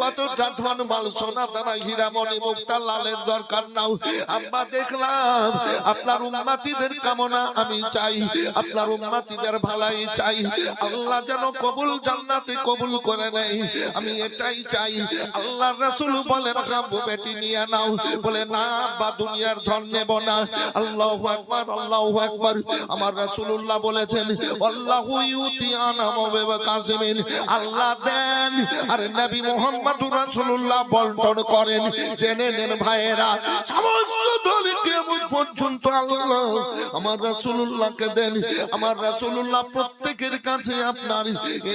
কতটা ধন মাল সোনা দানা হীরামণি মুক্তা লালের দরকার নাও। আম্মা দেখলাম আপনার উম্মতিদের কামনা আমি চাই, আপনার উম্মতিদের ভালাই চাই। আল্লাহ যেন কবুল জান্নাতে কবুল করে নেয়, আমি এটাই চাই। আল্লাহর রাসূল বলেন, আব্বু বেটি নিয়ে নাও। বলে, না আব্বা দুনিয়ার ধন নেব না। আল্লাহু আকবার, আল্লাহু আকবার। আমার রাসূলুল্লাহ বলেছেন, আল্লাহু ইউতি আনা মাওয়া কাসিমিন, আল্লাহ দেন আর নবী মুহাম্মদুর রাসূলুল্লাহ বন্টন করেন। জেনে নেন ভাইয়েরা, সমস্ত দল কিয়ামত পর্যন্ত আল্লাহ আমার রাসূলুল্লাহকে দেন। আমার রাসূলুল্লাহ প্রত্যেকের কাছে আপনার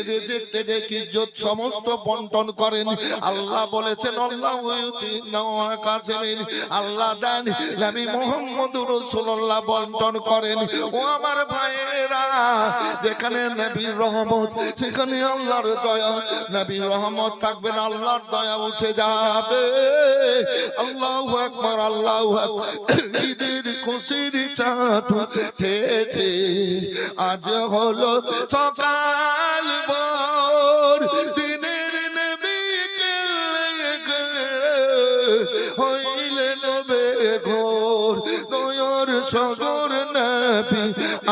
রিজিক টিজিক ইজ্জত সমস্ত বন্টন করেন। আল্লাহ বলেছেন আল্লাহু ইউতিনা কাসিমিন, আল্লাহ দেন, নবী মুহাম্মদুর রাসূলুল্লাহ বন্টন করেন। ও আমার ভাইয়েরা, যেখানে নবীর রহমত সেখানে আল্লাহর দয়া, নবীর রহমত থাকবে না আল্লাহর দয়া উঠে যাবে। আল্লাহু আকবার, আল্লাহু আকবার। ঈদের খুশির চাঁদ উঠেছে, আজ হলো সকাল ভোর, দিনের নবীকে হইলেন বেঘোর, নয়র সগর নবী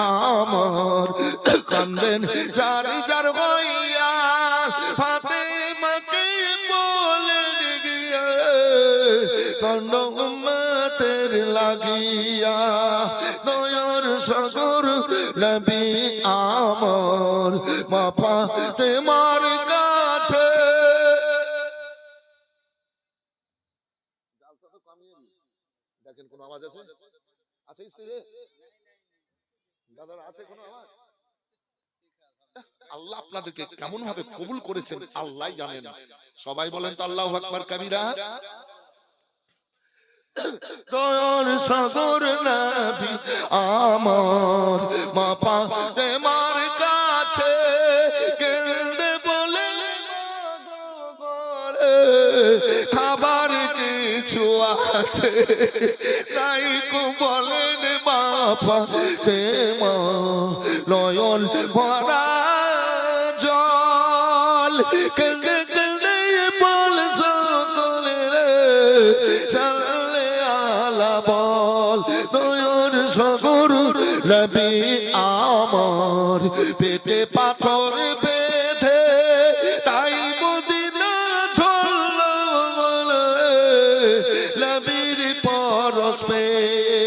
আমার কান্দেন যার যার হইয়া, ফাতেমাকে বলেন গিয়া কান্দ উম্মতের লাগিয়া, নয়র সগর নবী আমার মা ফাতেমার কাছে। দেখেন কোন আওয়াজ আছে? আছে স্ত্রী দাদারা, আছে কোন আওয়াজ? আল্লাহ আপনাদেরকে কেমন ভাবে কবুল করেছেন আল্লাহ জানেন। সবাই বলেন তো আল্লাহু আকবার কাবীরা। দয়ার সাগর নবী আমার মা ফাতেমার কাছে কেঁদে বলেন খাবার কিছু আছে তাই কো বলেন মা ফাতেমা, নয়ন ভরা জল কেঁদে কেঁদে বল সকলে রে চলে আলা বল, নয়ন সগর নবী আমার পেটে পাথর বেঁধে তাই মদিনা ধরল নবীর পরশ পেয়ে,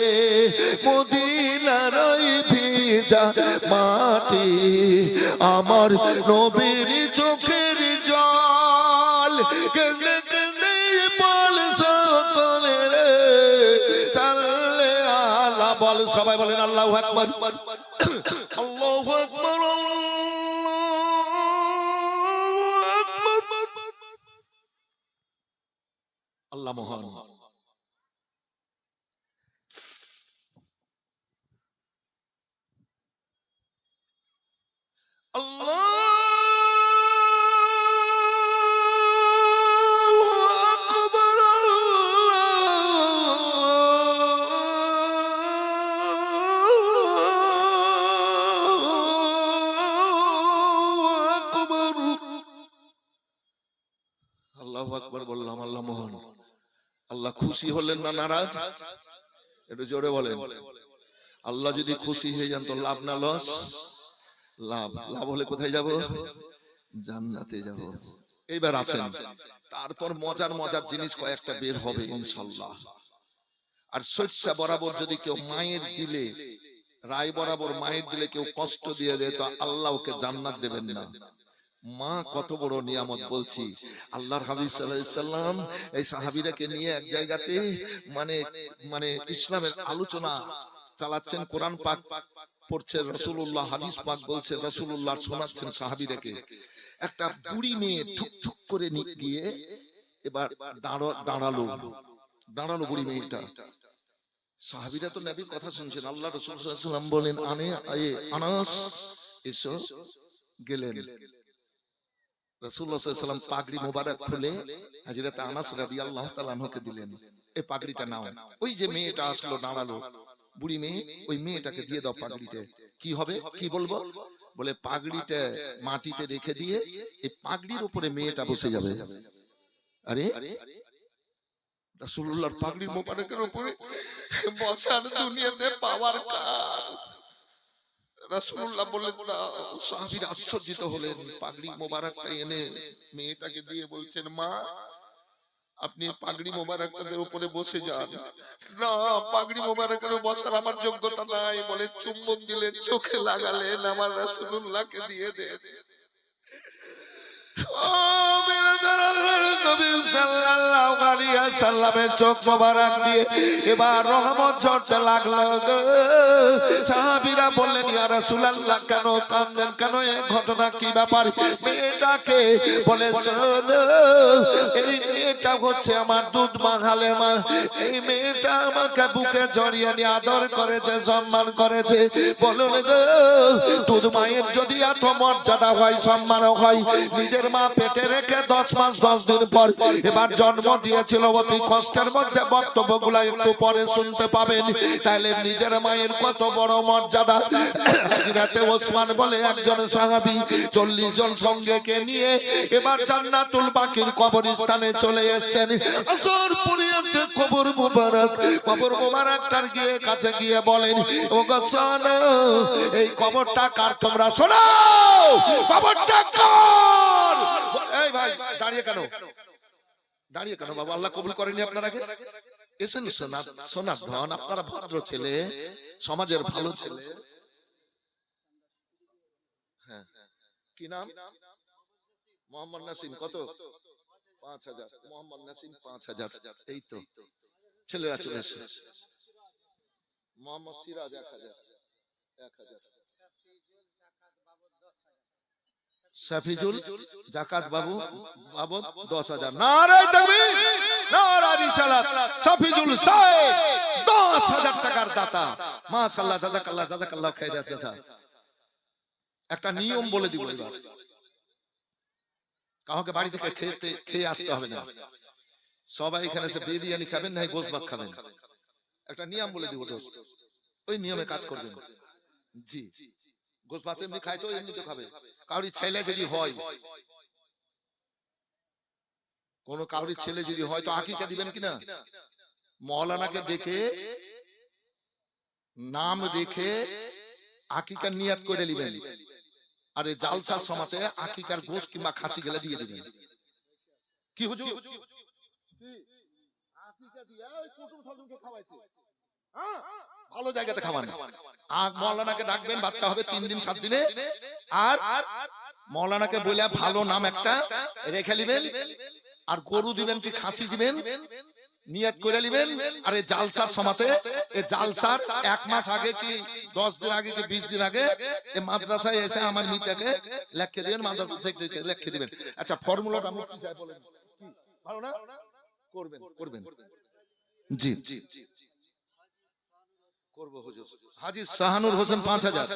মদিনার ওই ভিজা মাটি আমার নবীর চোখের জল কেঁদে কেঁদে বল সকলে রে চলে আলা বল। সবাই বলেন আল্লাহু আকবার, আল্লাহু আকবার, আল্লাহ মহান। আল্লাহু আকবার বললাম, আল্লাহ মহান। আল্লাহ খুশি হলেন না নারাজ? একটু জোরে বলেন। আল্লাহ যদি খুশি হয়ে যান তো লাভ না লস? লাভ। লাভ হলে কোথায় যাব? জান্নাতে যাব। এইবার আছেন, তারপর মজার মজার জিনিস কয়েকটা বের হবে ইনশাআল্লাহ। আর শস্যা বরাবর যদি কেউ মায়ের দিলে, রায় বরাবর মায়ের দিলে কেউ কষ্ট দিয়ে দেয় তো আল্লাহ ওকে জান্নাত দেবেন না। মা কত বড় নিয়ামত বলছি। আল্লাহর হাবিব সাল্লাল্লাহু আলাইহি সাল্লাম এই সাহাবীরাকে নিয়ে এক জায়গাতে মানে ইসলামের আলোচনা চালাচ্ছেন, কোরআন পাক পড়ছে, রাসূলুল্লাহ হাদিস পাক বলছে, রাসূলুল্লাহ শোনাচ্ছেন সাহাবীদেরকে। একটা বুড়ি মেয়ে ঠুক ঠুক করে গিয়ে এবার দাঁড়ালো বুড়ি মেয়েটা। সাহাবীরা তো নবীর কথা শুনছেন। আল্লাহ রাসূল সাল্লাল্লাহু আলাইহি সাল্লাম বলেন আনাস এসো। গেলেন রাসূলুল্লাহ সাল্লাল্লাহু আলাইহি সাল্লাম পাগড়ি মোবারক খুলে হযরত আনাস রাদিয়াল্লাহু তাআলা আনহুকে দিলেন, এই পাগড়িটা নাও। ওই যে মেয়েটা আসলো দাঁড়ালো বুড়ি মেয়ে, ওই মেয়েটাকে দিয়ে দাও পাগড়িটা। কি হবে? কি বলবো? বলে পাগড়িটা মাটিতে রেখে দিয়ে এই পাগড়ির উপরে মেয়েটা বসে যাবে। আরে রাসূলুল্লাহর পাগড়ি মোবারকের উপরে বসার দুনিয়াতে পাওয়ার কার? রাসূলুল্লাহ বললেন না। সাহাবীরা আশ্চর্যিত হলেন, পাগড়ি মোবারকটা এনে মেয়েটাকে দিয়ে বলছেন, মা আপনি পাগড়ি মোবারকের উপরে বসে যান। না, পাগড়ি মোবারকের বসার আমার যোগ্যতা নাই। বলে চুম্বন দিলেন, চোখে লাগালেন, আমার রাসূলুল্লাহকে দিয়ে দেন। ও চোখ মোবারক দিয়ে এবার রহমত ঝরতে লাগলো। সাহাবীরা বললেন, ইয়া রাসূলুল্লাহ, কেন কাঁদলেন, কেন এই ঘটনা, কি ব্যাপার? মেয়েটাকে বলে, এই মেয়েটা হচ্ছে আমার দুধ মা হালেমা। এই মেয়েটা আমাকে বুকে জড়িয়ে নিয়ে আদর করেছে, সম্মান করেছে। বলুন গো, দুধ মায়ের যদি এত মর্যাদা হয়, সম্মান হয়, নিজের মা পেটে রেখে 10 মাস 10 দিন পর এবার জন্ম দিয়েছিল, অতি কষ্টের মধ্যে বক্তব্যগুলো একটু পরে শুনতে পাবেন। তাহলে নিজের মায়ের কত বড় মর্যাদা। হযরতে ওসমান বলে একজন সাহাবী 40 জন সঙ্গীকে নিয়ে এবার জান্নাতুল বাকির কবরস্থানে চলে এসেছেন। আসর পরিয়ন্তে কবর মুবারকটার গিয়ে কাছে গিয়ে বলেন, ও গো শোনো, এই কবরটা কার? তোমরা শোনো, কবরটা কার? এই ভাই দাঁড়িয়ে কেন, দাঁড়িয়ে কেন বাবা? আল্লাহ কবুল করেনি আপনারা? এসেন সোনার ধন, আপনারা ভদ্র ছেলে, সমাজের ভালো ছেলে। হ্যাঁ, কি নাম? মোহাম্মদ নাসিম। কত? 5000। মোহাম্মদ নাসিম 5000। এই তো ছেলেরা চলে এসে। মোহাম্মদ সিরাজ 1000। সাফিজুল জাকাত বাবু বাবদ 10000। নারে তাকবীর, নারে রিসালাত। সাফিজুল সাহেব 10000 টাকার দাতা। মাশাআল্লাহ, জাযাকাল্লাহ, জাযাকাল্লাহ খাইরাত। চাচা একটা নিয়ম বলে দিব, এবার কাউকে বাড়ি থেকে খেয়ে আসতে হবে না। সবাই এখানে এসে বিরিয়ানি খাবেন না, গোশত ভাত খাবেন। একটা নিয়ম বলে দিব দোস্ত, ওই নিয়মে কাজ করবেন। জি, গোশত ভাত এমনি খায় তো এমনি তো খাবে। কাউরি ছেলে যদি হয়, কোন কাউরি ছেলে যদি হয়, তো আকিকা দিবেন কিনা? মওলানাকে ডেকে নাম রেখে আকিকার নিয়াত করে নেবেন। আর এই জালসার সমাতে আকিকার গোশত কিংবা খাসি গেলে দিয়ে দিবেন। কি হুজুর? আকিকা দিয়া ওই কুটুম সাধুকে খাওয়াইছে, হ্যাঁ, ভালো জায়গাতে খাওয়ান। আর মওলানাকে ডাকবেন, বাচ্চা হবে 3 দিন 7 দিনে। আর মওলানাকে বলে ভালো নাম একটা রেখে নেবেন। আর গরু দিবেন কি খাসি দিবেন, নিয়ত করে নেবেন। আর এই জালসার সমাতে, এই জালসার 1 মাস আগে কি 10 দিন আগে কি 20 দিন আগে এই মাদ্রাসায় এসে আমার মিতাকে লিখে দিবেন, মাদ্রাসা সেক্রেটারি লিখে দিবেন। আচ্ছা, ফর্মুলাটা মুফতি সাহেব বলেন, কি ভালো না? করবেন করবেন। জি করব হুজুর। হাজী শাহানুর হোসেন 5000।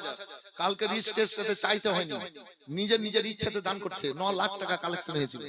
কালকে রেজিস্ট্রেশনতে চাইতে হয়নি, নিজের ইচ্ছাতে দান করছে। 9 লাখ টাকা কালেকশন হয়েছিল।